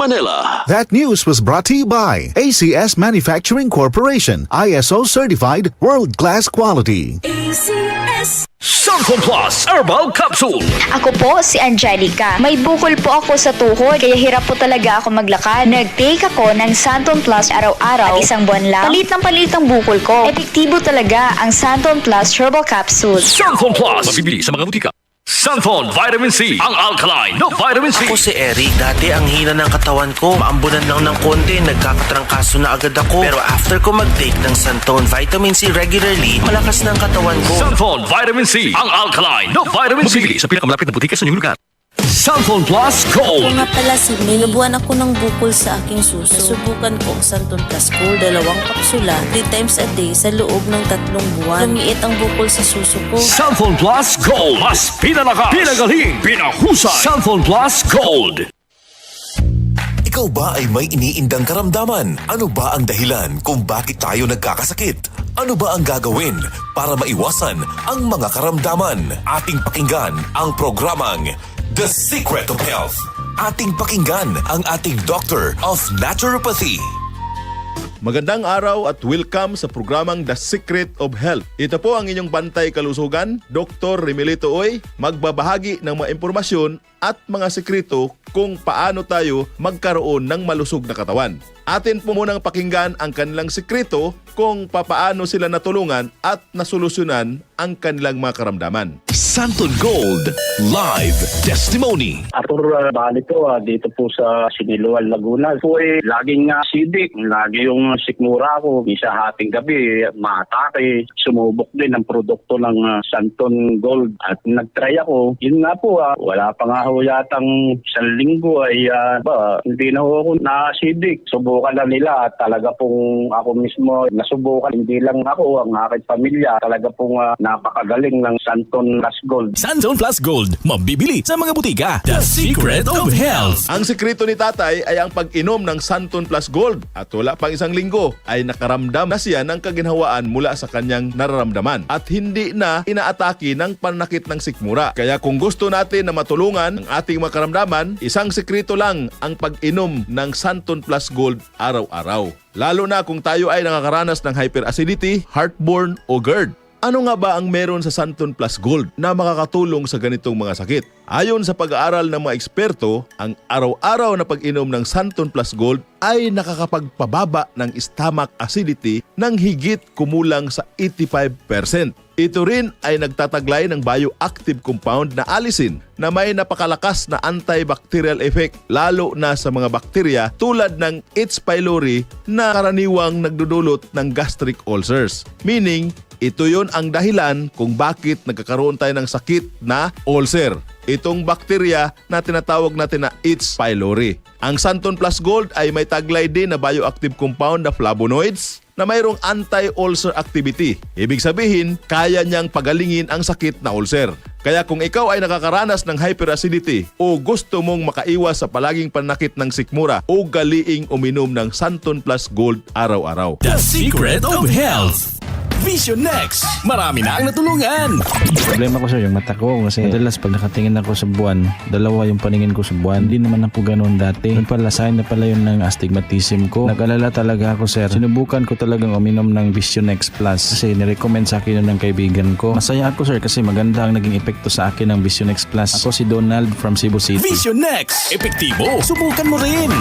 Manila. That news was brought to you by ACS Manufacturing Corporation, ISO certified world-class quality. ACS. Santon Plus Herbal Capsule. Ako po si Angelica. May bukol po ako sa tuhod, kaya hirap po talaga ako maglakad. Nag-take ako ng Santon Plus araw-araw at isang buwan lang. Palit ang bukol ko. Epektibo talaga ang Santon Plus Herbal Capsule. Santon Plus. Mabibili sa mga butika. Santon Vitamin C. Ang alkaline na vitamin C. Ako si Eric. Dati ang hina ng katawan ko. Maambunan lang ng konti, nagkakatrangkaso na agad ako. Pero after ko mag-take ng Santon Vitamin C regularly, malakas na ang katawan ko. Santon Vitamin C. Ang alkaline na vitamin C. Mabibili sa pinakamalapit na butika sa inyong lugar. Santon Plus Ako Gold. nga pala si May. Nabuhan ako ng bukol sa aking suso. Nasubukan ko ang Santon Plus Gold, 2 kapsula, 3 times a day sa loob ng 3 buwan. Lumiit ang bukol sa suso ko. Santon Plus Gold. Mas pinalakas, pinagaling, pinahusay. Santon Plus Gold. Ikaw ba ay may iniindang karamdaman? Ano ba ang dahilan kung bakit tayo nagkakasakit? Ano ba ang gagawin para maiwasan ang mga karamdaman? Ating pakinggan ang programang The Secret of Health. Ating pakinggan ang ating Doctor of Naturopathy. Magandang araw at welcome sa programang The Secret of Health. Ito po ang inyong bantay kalusugan, Dr. Remelito Oy, magbabahagi ng mga impormasyon at mga sekreto kung paano tayo magkaroon ng malusog na katawan. Atin po munang pakinggan ang kanilang sekreto kung papaano sila natulungan at nasolusyonan ang kanilang mga karamdaman. Santon Gold Live Testimony. Arthur Bali po, dito po sa Siniluan, Laguna. Po laging acidic, lagi yung sikmura ko. Isa hating gabi, maatake. Sumubok din ang produkto ng Santon Gold at nagtry ako. Yun nga po, wala pa nga ho yatang 1 linggo ay hindi na ho ako na-acidic. Subukan na nila at talaga pong ako mismo nasubukan. Hindi lang ako, ang aking pamilya. Talaga pong napakagaling ng Santon Plus Gold. Santon Plus Gold. Mabibili sa mga butika. The Secret of Health. Ang sekreto ni tatay ay ang pag-inom ng Santon Plus Gold at wala pang 1 linggo ay nakaramdam na siya ng kaginhawaan mula sa kanyang nararamdaman at hindi na inaatake ng pananakit ng sikmura. Kaya kung gusto natin na matulungan ang ating mga karamdaman, isang sekreto lang ang pag-inom ng Santon Plus Gold araw-araw. Lalo na kung tayo ay nakakaranas ng hyperacidity, heartburn o GERD. Ano nga ba ang meron sa Santon Plus Gold na makakatulong sa ganitong mga sakit? Ayon sa pag-aaral ng mga eksperto, ang araw-araw na pag-inom ng Santon Plus Gold ay nakakapagpababa ng stomach acidity ng higit kumulang sa 85%. Ito rin ay nagtataglay ng bioactive compound na allicin na may napakalakas na antibacterial effect lalo na sa mga bakterya tulad ng H. pylori na karaniwang nagdudulot ng gastric ulcers. Meaning, ito yon ang dahilan kung bakit nagkakaroon tayo ng sakit na ulcer. Itong bakterya na tinatawag natin na H. pylori. Ang Santon Plus Gold ay may taglay din na bioactive compound na flavonoids na mayroong anti-ulcer activity. Ibig sabihin, kaya niyang pagalingin ang sakit na ulcer. Kaya kung ikaw ay nakakaranas ng hyperacidity o gusto mong makaiwas sa palaging panakit ng sikmura, ugaliing uminom ng Santon Plus Gold araw-araw. The Secret of Health. Vision Next. Marami na ang natulungan. Problema ko sir, yung mata ko kasi madalas pag nakatingin ako sa buwan, 2 yung paningin ko sa buwan. Hindi naman ako ganoon dati. Yun pala, sign na pala yun ng astigmatism ko. Nag-alala talaga ako sir. Sinubukan ko talagang uminom ng Vision Next Plus kasi nirecommend sa akin yun ng kaibigan ko. Masaya ako sir kasi maganda ang naging epekto sa akin ng Vision Next Plus. Ako si Donald from Cebu City. Vision Next. Epektibo. Subukan mo rin.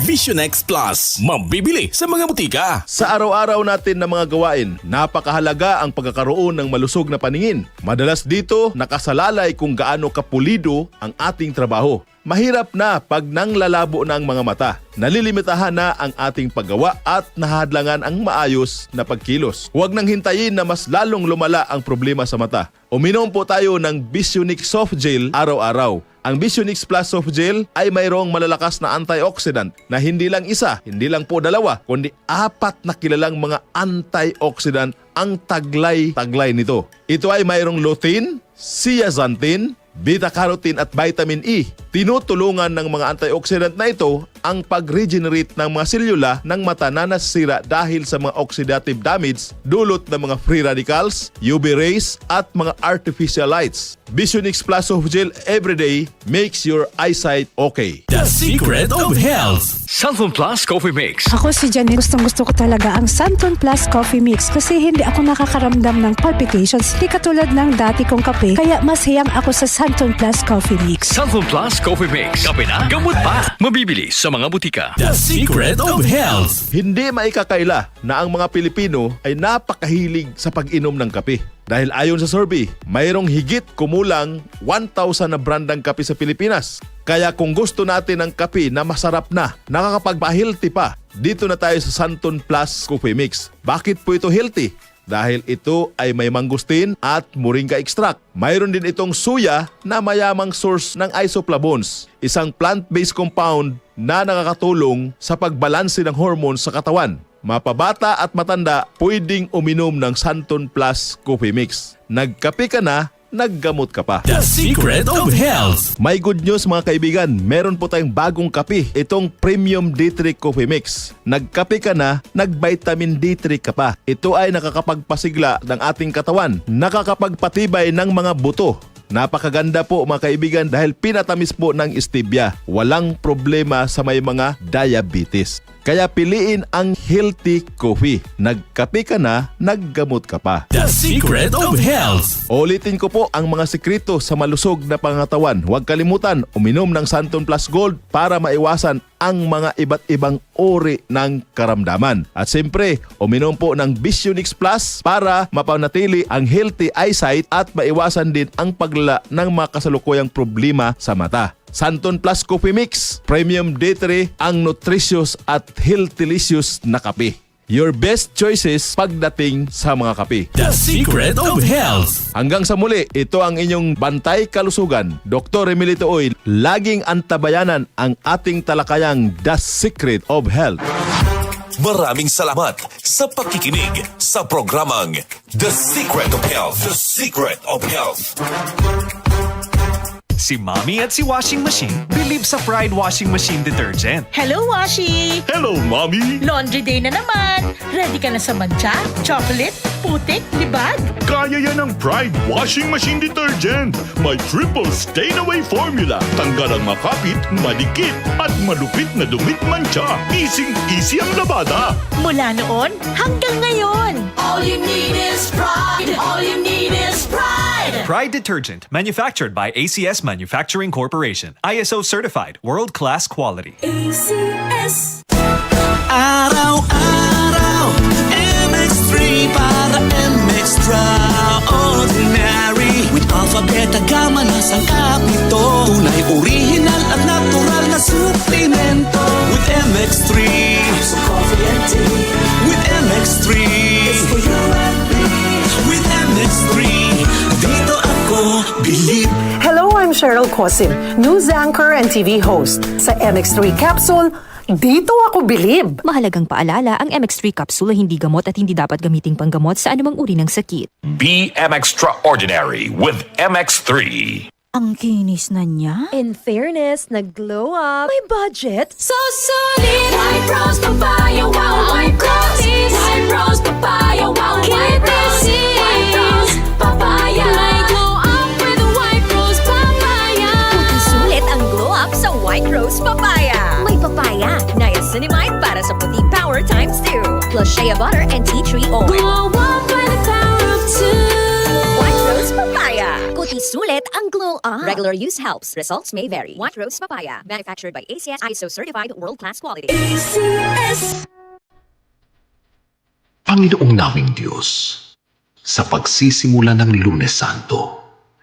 Vision X Plus. Mabibili sa mga butika. Sa araw-araw natin na mga gawain, napakahalaga ang pagkakaroon ng malusog na paningin. Madalas dito, nakasalalay kung gaano kapulido ang ating trabaho. Mahirap na pag nanglalabo na ang mga mata. Nalilimitahan na ang ating paggawa at nahadlangan ang maayos na pagkilos. Huwag nang hintayin na mas lalong lumala ang problema sa mata. Uminom po tayo ng Visionix Soft Gel araw-araw. Ang Visionix Plus Soft Gel ay mayroong malalakas na antioxidant na hindi lang isa, hindi lang po 2, kundi 4 na kilalang mga antioxidant ang taglay nito. Ito ay mayroong lutein, zeaxanthin, beta-carotene at vitamin E. Tinutulungan ng mga antioxidant na ito ang pag-regenerate ng mga selula ng mata na nasira dahil sa mga oxidative damage dulot ng mga free radicals, UV rays at mga artificial lights. Visionix Plus Soft Gel Everyday makes your eyesight okay. The secret of health. Santon Plus Coffee Mix. Ako si Janet, gustong-gusto ko talaga ang Santon Plus Coffee Mix kasi hindi ako nakakaramdam ng palpitations. Hindi katulad ng dati kong kape, kaya mas hiyang ako sa Santon Plus Coffee Mix. Santon Plus Coffee Mix. Kape na, gamot pa. Mabibili sa mga butika. The secret of health. Hindi maikakaila na ang mga Pilipino ay napakahilig sa pag-inom ng kape. Dahil ayon sa survey, mayroong higit kumulang 1,000 na brandang kape sa Pilipinas. Kaya kung gusto natin ng kape na masarap na, nakakapagpa-healthy pa, dito na tayo sa Santon Plus Coffee Mix. Bakit po ito healthy? Dahil ito ay may mangustin at moringa extract. Mayroon din itong suya na mayamang source ng isoflavones, isang plant-based compound na nakakatulong sa pagbalanse ng hormones sa katawan. Mapabata at matanda, pwedeng uminom ng Santon Plus Coffee Mix. Nagkape ka na, naggamot ka pa. The secret of health. May good news mga kaibigan, meron po tayong bagong kape, itong Premium D3 Coffee Mix. Nagkape ka na, nag-vitamin D3 ka pa. Ito ay nakakapagpasigla ng ating katawan, nakakapagpatibay ng mga buto. Napakaganda po mga kaibigan dahil pinatamis po ng stevia. Walang problema sa may mga diabetes. Kaya piliin ang healthy coffee. Nagkape ka na, naggamot ka pa. The secret of health. Ulitin ko po ang mga sekreto sa malusog na pangatawan. Huwag kalimutan, uminom ng Santon Plus Gold para maiwasan ang mga iba't ibang uri ng karamdaman. At siyempre, uminom po ng Visionix Plus para mapanatili ang healthy eyesight at maiwasan din ang paglala ng mga kasalukuyang problema sa mata. Santon Plus Coffee Mix, Premium D3, ang nutritious at healthylicious na kape. Your best choices pagdating sa mga kape. The secret of health. Hanggang sa muli, ito ang inyong bantay kalusugan. Dr. Emilito Oil, laging antabayanan ang ating talakayang The Secret of Health. Maraming salamat sa pakikinig sa programang The Secret of Health. The Secret of Health. Si Mommy at si Washing Machine believe sa Pride Washing Machine Detergent. Hello, Washi! Hello, Mommy! Laundry day na naman! Ready ka na sa mancha, chocolate, putik, libag? Kaya yan ang Pride Washing Machine Detergent. May triple stain-away formula. Tanggal ang makapit, madikit, at malupit na dumit mancha. Easy ang labada. Mula noon hanggang ngayon. All you need is pride. All you need is pride. Pride Detergent, manufactured by ACS Manufacturing Corporation. ISO certified, world-class quality. ACS. Araw-araw, MX3 para MX-Traordinary. With alpha, beta, gamma na sangkap nito. Tunay, original at natural na suplemento. With MX3, So coffee and tea. with MX3, It's for you and me. with MX3, dito ako bilib. Hello, I'm Cheryl Cosim, news anchor and TV host. Sa MX3 Capsule, dito ako bilib. Mahalagang paalala, ang MX3 capsule ay hindi gamot at hindi dapat gamiting panggamot sa anumang uri ng sakit. Be Extraordinary with MX3. Ang kinis na niya. In fairness, nag-glow up. May budget. So solid. White rose papaya, wow, white rose. White rose papaya, wow, white rose. White rose papaya. May glow up with a white rose papaya. Puti sulit ang glow up sa White Rose Papaya. May papaya, niacinamide para sa puti power times 2. Plus shea butter and tea tree oil. Glow up with the power of two. White Rose Papaya. Puti sulit ang glow up. Regular use helps. Results may vary. White Rose Papaya. Manufactured by ACS ISO certified world-class quality. ACS. Panginoong naming Diyos, sa pagsisimula ng Lunes Santo,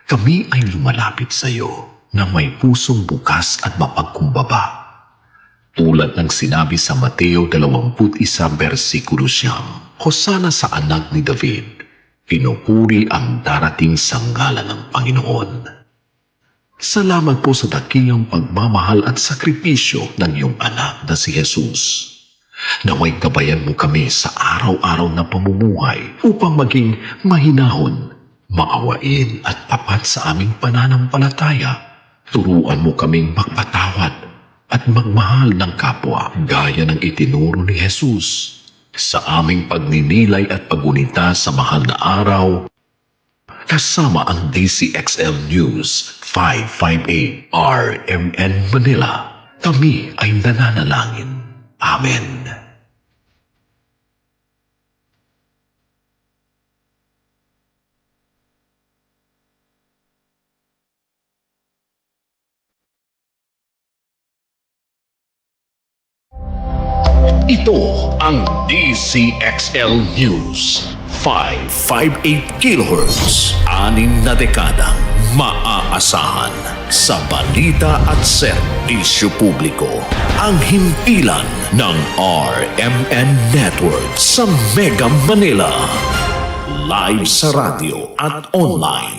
kami ay lumalapit sa iyo na may pusong bukas at mapagkumbaba. Tulad ng sinabi sa Mateo 21 versikulo 9, Hosana sa anak ni David, pinupuri ang darating sa ngalan ng Panginoon. Salamat po sa dakilang pagmamahal at sakripisyo ng iyong anak na si Jesus. Naway gabayan mo kami sa araw-araw na pamumuhay upang maging mahinahon, maawain at tapat sa aming pananampalataya. Turuan mo kaming magpatawad, at magmahal ng kapwa gaya ng itinuro ni Jesus. Sa aming pagninilay at pagunita sa mahal na araw, kasama ang DCXL News 558 RMN Manila, kami ay nananalangin. Amen. Ito ang DCXL News 558 kHz, 6 na dekadang maaasahan sa balita at serbisyo publiko. Ang himpilan ng RMN Network sa Mega Manila. Live sa radyo at online.